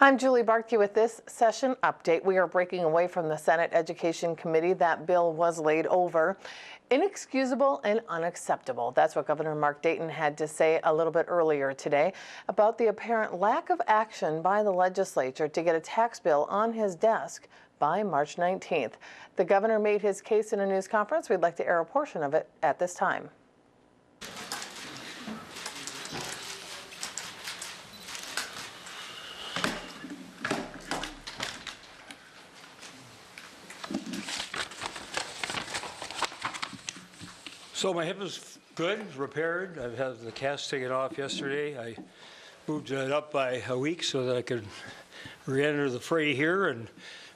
I'm Julie Barkey with this session update. We are breaking away from the Senate Education Committee. That bill was laid over. Inexcusable and unacceptable. That's what Governor Mark Dayton had to say a little bit earlier today about the apparent lack of action by the legislature to get a tax bill on his desk by March 19th. The governor made his case in a news conference. We'd like to air a portion of it at this time. So my hip is good, repaired. I've had the cast taken off yesterday. I moved it up by a week so that I could re-enter the fray here.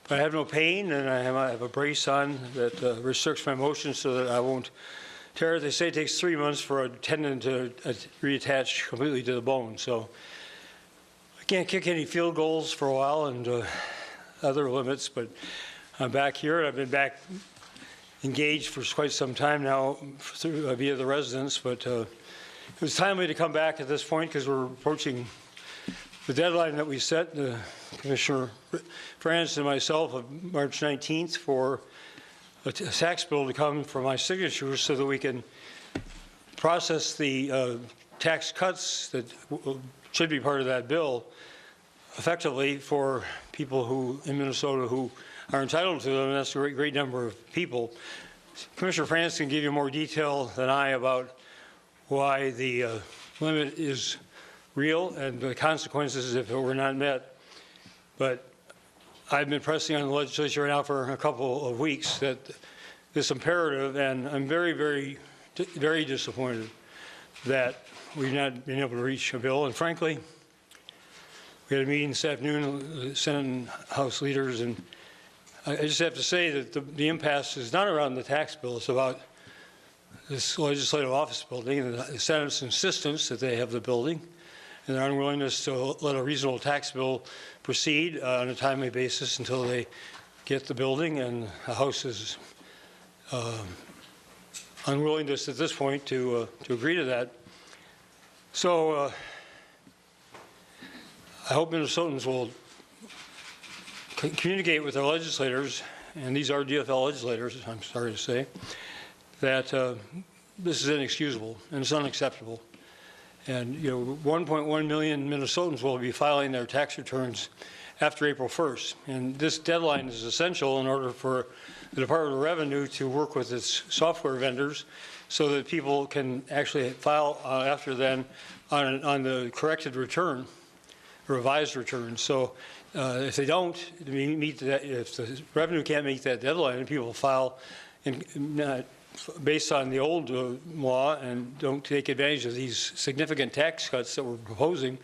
But I have no pain, and I have a brace on that restricts my motion so that I won't tear it. They say it takes 3 months for a tendon to reattach completely to the bone. So I can't kick any field goals for a while and other limits, but I'm back here. I've been back engaged for quite some time now through, via the residents, but it was timely to come back at this point because we're approaching the deadline that we set, Commissioner Francis and myself, of March 19th for a tax bill to come for my signature so that we can process the tax cuts that should be part of that bill effectively for people who in Minnesota who are entitled to them, and that's a great number of people. Commissioner Francis can give you more detail than I about why the limit is real and the consequences if it were not met. But I've been pressing on the legislature now for a couple of weeks that this imperative, and I'm very, very, very disappointed that we've not been able to reach a bill. And frankly, we had a meeting this afternoon, Senate and House leaders, and I just have to say that the impasse is not around the tax bill. It's about this legislative office building and the Senate's insistence that they have the building and their unwillingness to let a reasonable tax bill proceed on a timely basis until they get the building, and the House's unwillingness at this point to agree to that. So I hope Minnesotans will communicate with their legislators, and these are DFL legislators, I'm sorry to say, that this is inexcusable and it's unacceptable. And 1.1 million Minnesotans will be filing their tax returns after April 1st. And this deadline is essential in order for the Department of Revenue to work with its software vendors so that people can actually file after then on the corrected return, revised return. So if they don't meet that, if the revenue can't meet that deadline and people file based on the old law and don't take advantage of these significant tax cuts that we're proposing,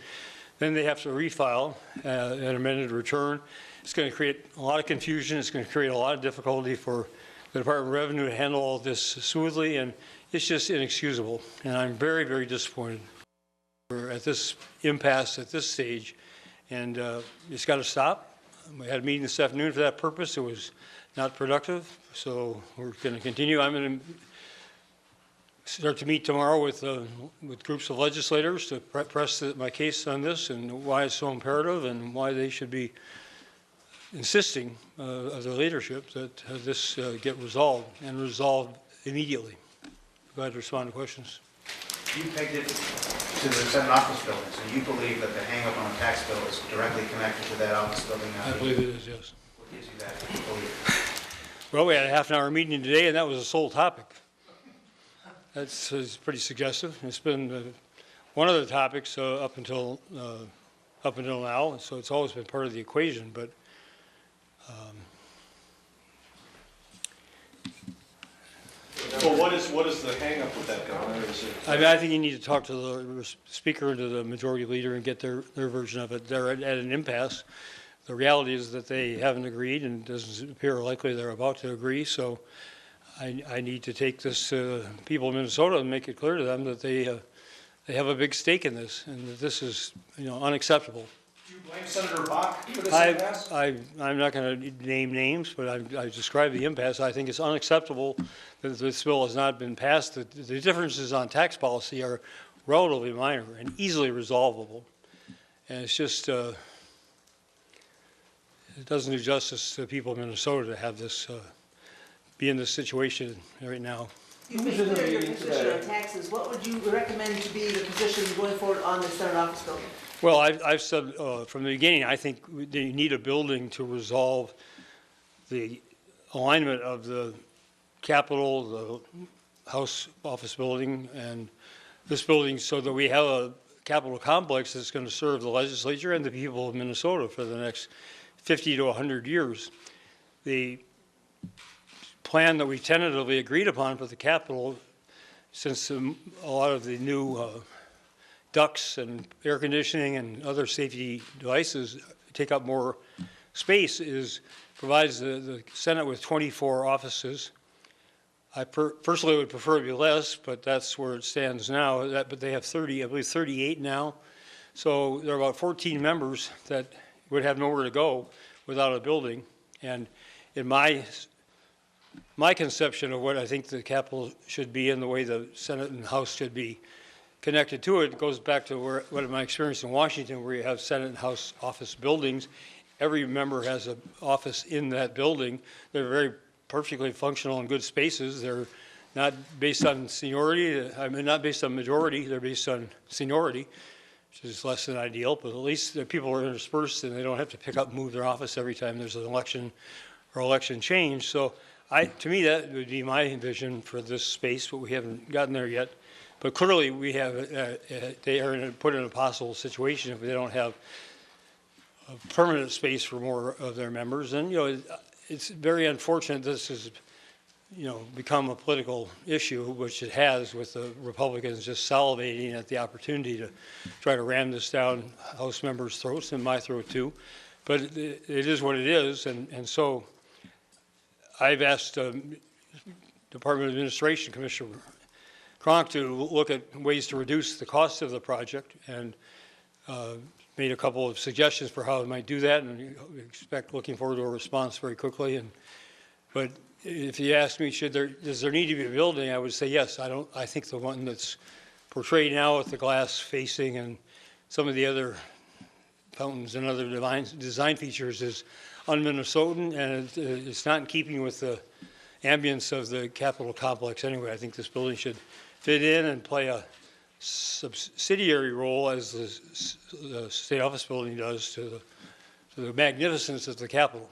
then they have to refile an amended return. It's going to create a lot of confusion. It's going to create a lot of difficulty for the Department of Revenue to handle all this smoothly, and it's just inexcusable. And I'm very, very disappointed we're at this impasse at this stage. And it's got to stop. We had a meeting this afternoon for that purpose. It was not productive, so we're going to continue. I'm going to start to meet tomorrow with groups of legislators to press my case on this and why it's so imperative and why they should be insisting of their leadership that this get resolved and resolved immediately. Glad to respond to questions. You pegged it to the Senate office building, so you believe that the hang-up on the tax bill is directly connected to that office building? I believe it is, yes. What gives you that belief? Well, we had a half-an-hour meeting today, and that was the sole topic. That's pretty suggestive. It's been one of the topics up until now, so it's always been part of the equation. But well, what is the hang-up with that, Governor? I think you need to talk to the Speaker and to the Majority Leader and get their version of it. They're at an impasse. The reality is that they haven't agreed, and it doesn't appear likely they're about to agree. So I need to take this to people in Minnesota and make it clear to them that they have a big stake in this, and that this is unacceptable. Do you blame Senator Bakk for this impasse? I'm not going to name names, but I described the impasse. I think it's unacceptable that this bill has not been passed. The differences on tax policy are relatively minor and easily resolvable. And it's just it doesn't do justice to the people of Minnesota to have this, be in this situation right now. You made clear your position on taxes. What would you recommend to be the position going forward on the Senate office building? Well, I've said from the beginning, I think they need a building to resolve the alignment of the Capitol, the House office building, and this building, so that we have a Capitol complex that's going to serve the legislature and the people of Minnesota for the next 50 to 100 years. The plan that we tentatively agreed upon for the Capitol, since a lot of the new ducts and air conditioning and other safety devices take up more space, provides the Senate with 24 offices. I personally would prefer it to be less, but that's where it stands now. But they have 30, I believe 38 now. So there are about 14 members that would have nowhere to go without a building. And in my conception of what I think the Capitol should be and the way the Senate and House should be connected to it, goes back to what my experience in Washington, where you have Senate and House office buildings. Every member has an office in that building. They're very perfectly functional and good spaces. They're not based on seniority. I mean, not based on majority. They're based on seniority, which is less than ideal. But at least the people are interspersed and they don't have to pick up and move their office every time there's an election or election change. So to me, that would be my vision for this space, but we haven't gotten there yet. But clearly, we have they are put in a possible situation if they don't have a permanent space for more of their members. And it's very unfortunate this has, become a political issue, which it has, with the Republicans just salivating at the opportunity to try to ram this down House members' throats and my throat too. But it is what it is, and so I've asked Department of Administration Commissioner Kronk to look at ways to reduce the cost of the project, and made a couple of suggestions for how we might do that, and looking forward to a response very quickly. But if you ask me, does there need to be a building, I would say yes. I think the one that's portrayed now with the glass facing and some of the other fountains and other design features is un-Minnesotan, and it's not in keeping with the ambience of the Capitol complex anyway. I think this building should fit in and play a subsidiary role, as the state office building does, to the magnificence of the Capitol.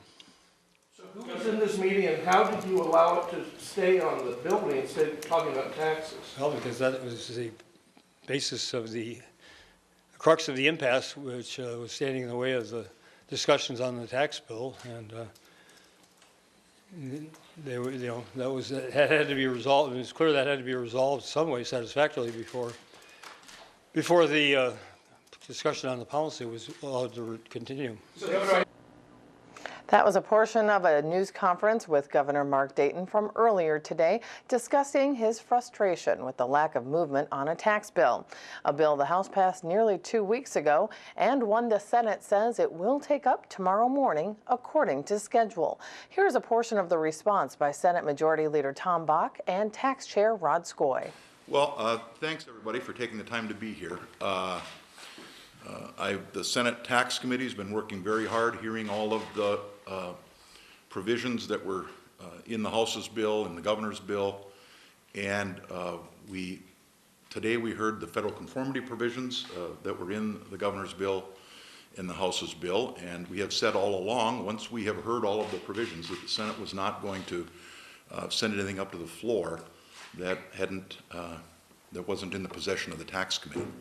So who was in this meeting, and how did you allow it to stay on the building instead of talking about taxes? Well, because that was the basis of the crux of the impasse, which was standing in the way of the discussions on the tax bill, and they were, that had to be resolved. And it's clear that had to be resolved some way satisfactorily before the discussion on the policy was allowed to continue. That was a portion of a news conference with Governor Mark Dayton from earlier today, discussing his frustration with the lack of movement on a tax bill. A bill the House passed nearly 2 weeks ago, and one the Senate says it will take up tomorrow morning, according to schedule. Here's a portion of the response by Senate Majority Leader Tom Bakk and Tax Chair Rod Skoe. Well, thanks everybody for taking the time to be here. The Senate Tax Committee has been working very hard, hearing all of the provisions that were in the House's bill and the governor's bill, and today we heard the federal conformity provisions that were in the governor's bill and the House's bill, and we have said all along, once we have heard all of the provisions, that the Senate was not going to send anything up to the floor that wasn't in the possession of the Tax Committee.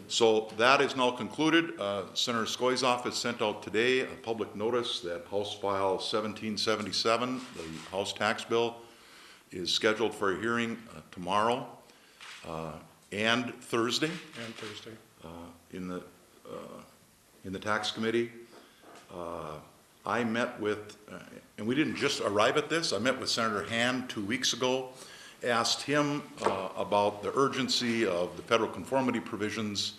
So that is now concluded. Senator Skoe's office sent out today a public notice that House File 1777, the House tax bill, is scheduled for a hearing tomorrow and Thursday. In the Tax Committee. I met with, and we didn't just arrive at this, I met with Senator Hand 2 weeks ago, asked him about the urgency of the federal conformity provisions,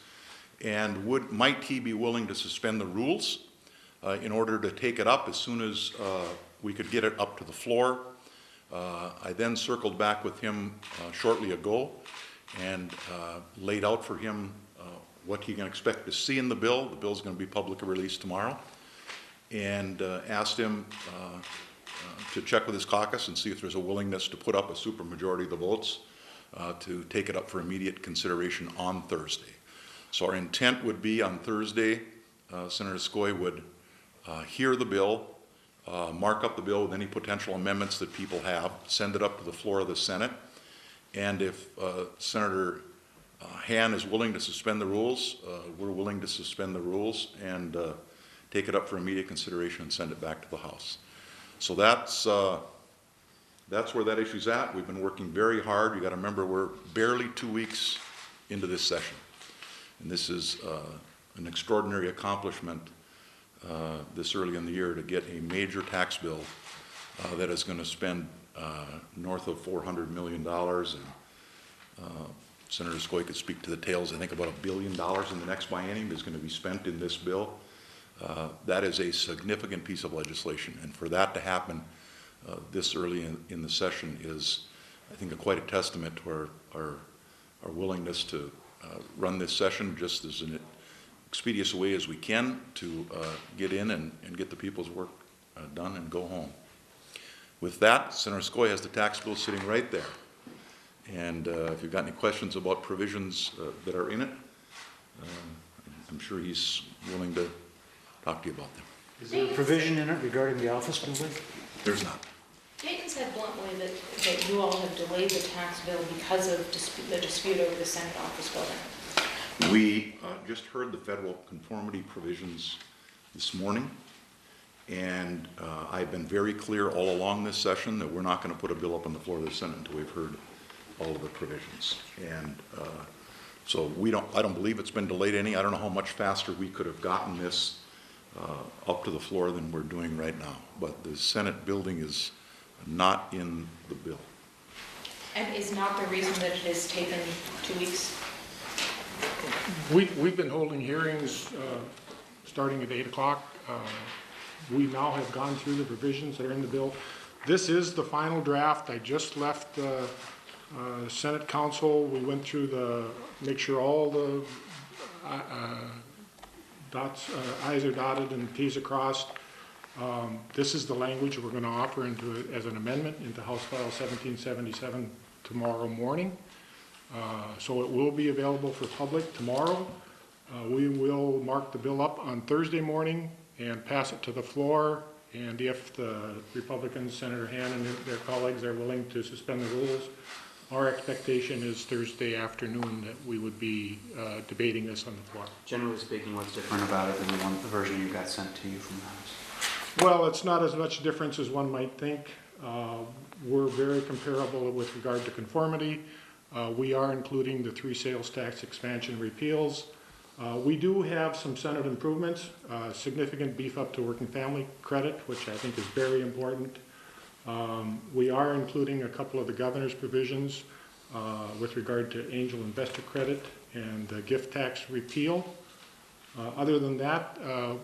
and might he be willing to suspend the rules in order to take it up as soon as we could get it up to the floor. I then circled back with him shortly ago and laid out for him what he can expect to see in the bill. The bill is going to be publicly released tomorrow. and asked him to check with his caucus and see if there's a willingness to put up a supermajority of the votes to take it up for immediate consideration on Thursday. So our intent would be on Thursday, Senator Skoe would hear the bill, mark up the bill with any potential amendments that people have, send it up to the floor of the Senate, and if Senator Han is willing to suspend the rules, we're willing to suspend the rules and take it up for immediate consideration and send it back to the House. So that's where that issue's at. We've been working very hard. You got to remember, we're barely 2 weeks into this session, and this is an extraordinary accomplishment this early in the year to get a major tax bill that is going to spend north of $400 million. And Senator Skoe could speak to the details. I think about $1 billion in the next biennium is going to be spent in this bill. That is a significant piece of legislation, and for that to happen this early in the session is, I think, quite a testament to our willingness to run this session just as an expeditious way as we can to get in and get the people's work done and go home. With that, Senator Skoe has the tax bill sitting right there. And if you've got any questions about provisions that are in it, I'm sure he's willing to talk to you about them. Is there a provision in it regarding the office building? There's not. Dayton said bluntly that you all have delayed the tax bill because of the dispute over the Senate office building. We just heard the federal conformity provisions this morning, and I've been very clear all along this session that we're not going to put a bill up on the floor of the Senate until we've heard all of the provisions. And so I don't believe it's been delayed any. I don't know how much faster we could have gotten this up to the floor than we're doing right now. But the Senate building is not in the bill. And is not the reason that it has taken 2 weeks? We've been holding hearings starting at 8 o'clock. We now have gone through the provisions that are in the bill. This is the final draft. I just left the Senate Council. We went through make sure all the I's are dotted and T's are crossed. This is the language we're going to offer into it as an amendment into House File 1777 tomorrow morning. So it will be available for public tomorrow. We will mark the bill up on Thursday morning and pass it to the floor. And if the Republicans, Senator Han and their colleagues are willing to suspend the rules, our expectation is Thursday afternoon that we would be debating this on the floor. Generally speaking, what's different about it than the version you got sent to you from the House? Well, it's not as much difference as one might think. We're very comparable with regard to conformity. We are including the 3 sales tax expansion repeals. We do have some Senate improvements, significant beef up to working family credit, which I think is very important. We are including a couple of the governor's provisions with regard to angel investor credit and the gift tax repeal. Other than that,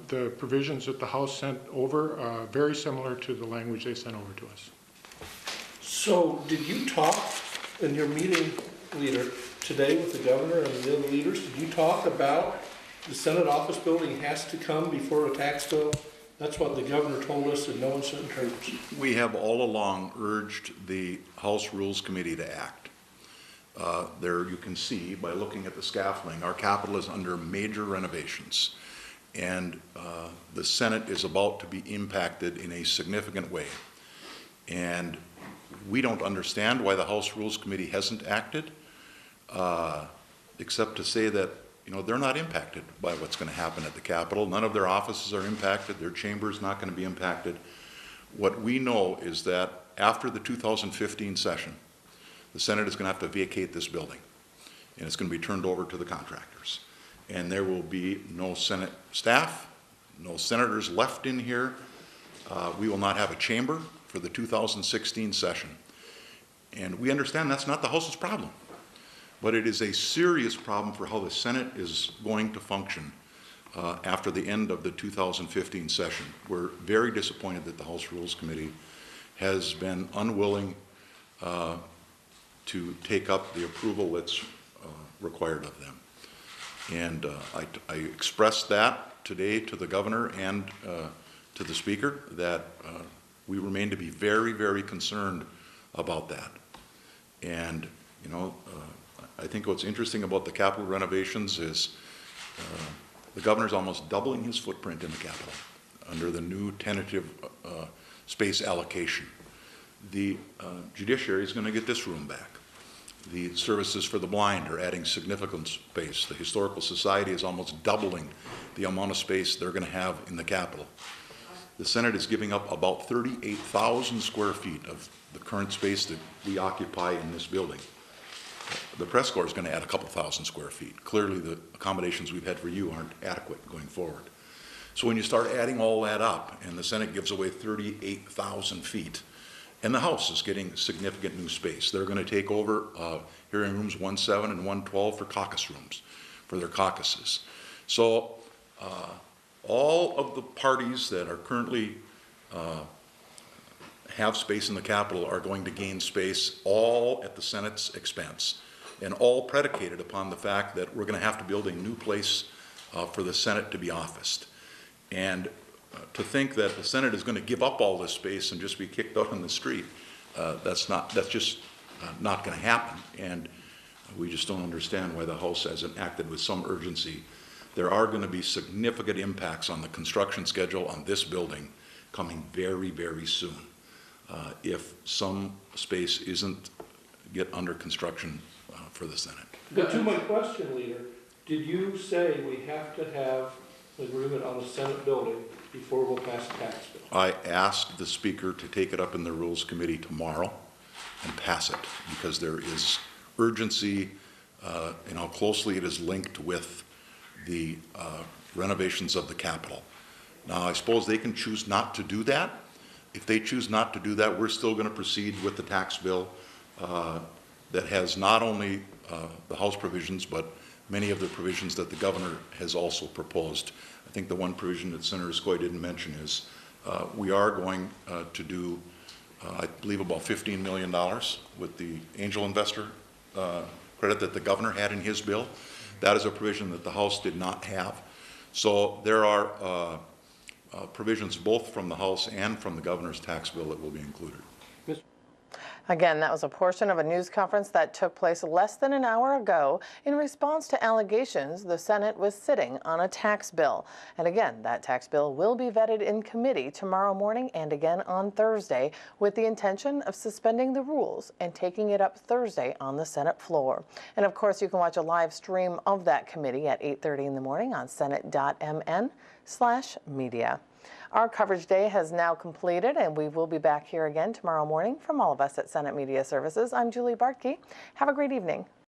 the provisions that the House sent over are very similar to the language they sent over to us. So did you talk in your meeting, leader, today with the governor and the other leaders? Did you talk about the Senate office building has to come before a tax bill? That's what the governor told us in no uncertain terms. We have all along urged the House Rules Committee to act. There you can see by looking at the scaffolding, our Capitol is under major renovations, and the Senate is about to be impacted in a significant way. And we don't understand why the House Rules Committee hasn't acted, except to say that they're not impacted by what's going to happen at the Capitol. None of their offices are impacted. Their chamber is not going to be impacted. What we know is that after the 2015 session, the Senate is going to have to vacate this building, and it's going to be turned over to the contractors. And there will be no Senate staff, no senators left in here. We will not have a chamber for the 2016 session. And we understand that's not the House's problem, but it is a serious problem for how the Senate is going to function after the end of the 2015 session. We're very disappointed that the House Rules Committee has been unwilling to take up the approval that's required of them. And I expressed that today to the governor and to the Speaker that we remain to be very, very concerned about that. And, you know, I think what's interesting about the Capitol renovations is the governor's almost doubling his footprint in the Capitol under the new tentative space allocation. The judiciary is going to get this room back. The services for the blind are adding significant space. The Historical Society is almost doubling the amount of space they're going to have in the Capitol. The Senate is giving up about 38,000 square feet of the current space that we occupy in this building. The press corps is going to add a couple thousand square feet. Clearly the accommodations we've had for you aren't adequate going forward. So when you start adding all that up, and the Senate gives away 38,000 feet, and the House is getting significant new space. They're going to take over hearing rooms 1-7 and 112 for caucus rooms, for their caucuses. So all of the parties that are currently have space in the Capitol are going to gain space, all at the Senate's expense, and all predicated upon the fact that we're going to have to build a new place for the Senate to be officed. And to think that the Senate is going to give up all this space and just be kicked out on the street, that's just not going to happen. And we just don't understand why the House hasn't acted with some urgency. There are going to be significant impacts on the construction schedule on this building coming very, very soon if some space isn't get under construction for the Senate. But to my question, Leader, did you say we have to have an agreement on the Senate building before we'll pass a tax bill? I asked the Speaker to take it up in the Rules Committee tomorrow and pass it because there is urgency in how closely it is linked with the renovations of the Capitol. Now, I suppose they can choose not to do that. If they choose not to do that, we're still going to proceed with the tax bill that has not only the House provisions, but many of the provisions that the governor has also proposed. I think the one provision that Senator Skoe didn't mention is we are going to do, I believe, about $15 million with the angel investor credit that the governor had in his bill. That is a provision that the House did not have. So there are provisions both from the House and from the governor's tax bill that will be included. Again, that was a portion of a news conference that took place less than an hour ago in response to allegations the Senate was sitting on a tax bill. And again, that tax bill will be vetted in committee tomorrow morning and again on Thursday with the intention of suspending the rules and taking it up Thursday on the Senate floor. And of course, you can watch a live stream of that committee at 8:30 in the morning on senate.mn/media. Our coverage day has now completed, and we will be back here again tomorrow morning. From all of us at Senate Media Services, I'm Julie Bartke. Have a great evening.